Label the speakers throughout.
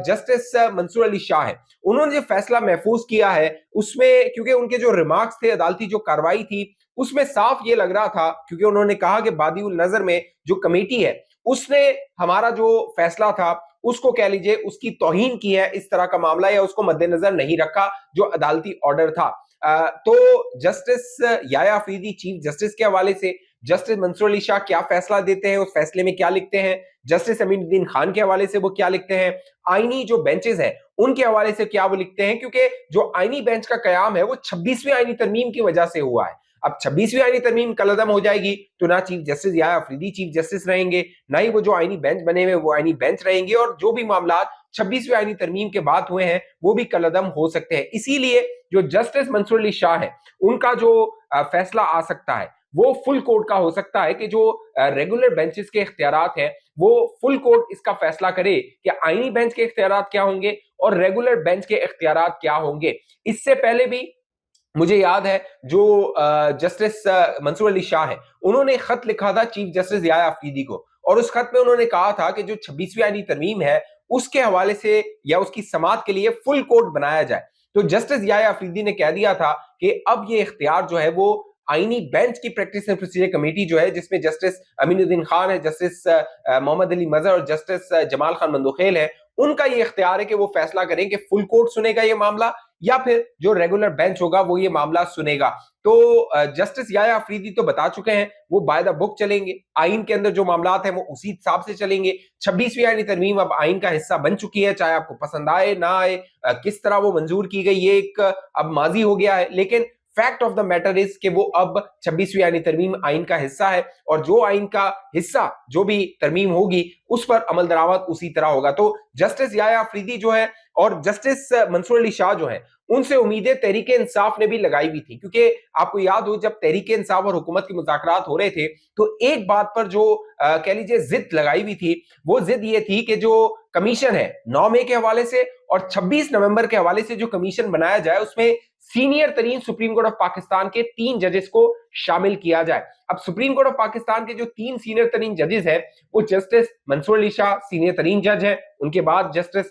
Speaker 1: Justice Mansoor Ali Shah है, उन्होंने जो फैसला महफूज किया है उसमें, क्योंकि उनके जो रिमार्क्स थे, अदालती जो कार्रवाई थी उसमें साफ ये लग रहा था, क्योंकि उन्होंने कहा कि बादिउल नजर में जो कमेटी है उसने हमारा जो फैसला था उसको कह लीजिए उसकी तौहीन की है, इस तरह का मामला, या उसको मद्देनजर नहीं रखा जो अदालती ऑर्डर था। तो justice Yahya Afridi chief justice के हवाले से जस्टिस मंसूर अली शाह क्या फैसला देते हैं, उस फैसले में क्या लिखते हैं, जस्टिस अमीनुद्दीन खान के हवाले से वो क्या लिखते हैं, आईनी जो बेंचेस हैं उनके हवाले से क्या वो लिखते हैं, क्योंकि जो आईनी बेंच का कयाम है वो 26वीं आईनी तरमीम की वजह से हुआ है। अब 26वीं आईनी तरमीम कलअदम हो जाएगी तो ना chief justice Yahya Afridi chief justice रहेंगे, ना ही वो जो आईनी बेंच बने हुए वो आईनी बेंच रहेंगे, और जो भी मामला 26वीं आईनी तरमीम के बाद हुए हैं वो भी कलअदम हो सकते हैं। इसीलिए जो जस्टिस मंसूर अली शाह है उनका जो फैसला आ सकता है वो फुल कोर्ट का हो सकता है, कि जो रेगुलर बेंचेस के इख्तियारात हैं वो फुल कोर्ट इसका फैसला करे कि आईनी बेंच के इख्तियारात क्या होंगे और रेगुलर बेंच के इख्तियारात क्या होंगे। इससे पहले भी मुझे याद है जो जस्टिस मंसूर अली शाह है उन्होंने खत लिखा था चीफ जस्टिस याया अफरीदी को, और उस खत में उन्होंने कहा था कि जो 26वीं आईनी तरमीम है उसके हवाले से या उसकी समाअत के लिए फुल कोर्ट बनाया जाए। तो जस्टिस याया अफरीदी ने कह दिया था कि अब ये इख्तियार जो है वो आईनी बेंच की प्रैक्टिस एंड प्रोसीजर कमेटी जो है, जिसमें जस्टिस अमीनुद्दीन खान है, जस्टिस मोहम्मद अली मजहर और जस्टिस जमाल खान मंदोखेल है, उनका ये इख्तियार है कि वो फैसला करें कि फुल कोर्ट सुनेगा ये मामला या फिर जो रेगुलर बेंच होगा वो ये मामला सुनेगा। तो जस्टिस याया अफरीदी तो बता चुके हैं वो बाय द बुक चलेंगे, आइन के अंदर जो मामलात हैं वो उसी हिसाब से चलेंगे। 26वीं आईनी तरमीम अब आइन का हिस्सा बन चुकी है, चाहे आपको पसंद आए ना आए, किस तरह वो मंजूर की गई ये एक अब माजी हो गया है, लेकिन fact of the matter is कि वो अब 26वीं आईनी तरमीम आइन का हिस्सा है, और जो आइन का हिस्सा जो भी तरमीम होगी उस पर अमल दरामद उसी तरह होगा। तो जस्टिस याया अफरीदी जो है और जस्टिस मंसूर अली शाह जो है उनसे उम्मीदें तहरीक इंसाफ ने भी लगाई हुई थी, क्योंकि आपको याद हो जब तहरीक इंसाफ और हुकूमत के मुज़ाकरात हो रहे थे तो एक बात पर जो कह लीजिए जिद लगाई हुई थी, वो जिद ये थी कि जो कमीशन है 9 मई के हवाले से और 26 नवंबर के हवाले से जो कमीशन बनाया जाए उसमें सीनियर तरीन सुप्रीम कोर्ट ऑफ पाकिस्तान के 3 जजेस को शामिल किया जाए। अब सुप्रीम कोर्ट ऑफ पाकिस्तान के जो 3 सीनियर तरीन जजेस हैं वो जस्टिस मंसूर अली शाह सीनियर तरीन जज है, उनके बाद जस्टिस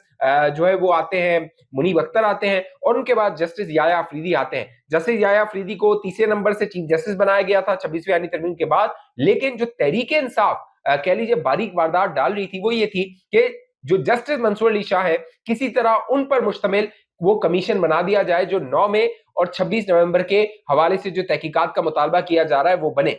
Speaker 1: जो है वो आते हैं मुनीब अख्तर आते हैं, और उनके बाद जस्टिस याया अफरीदी आते हैं। जस्टिस याया अफरीदी को तीसरे नंबर से चीफ जस्टिस बनाया गया था 26वीं आईनी तरमीम के बाद, लेकिन जो तहरीक इंसाफ कह लीजिए बारीक वारदात डाल रही थी वो ये थी कि जो जस्टिस मंसूर अली शाह है किसी तरह उन पर मुश्तमिल वो कमीशन बना दिया जाए जो 9 मई और 26 नवंबर के हवाले से जो तहकीकात का मुतालबा किया जा रहा है वो बने।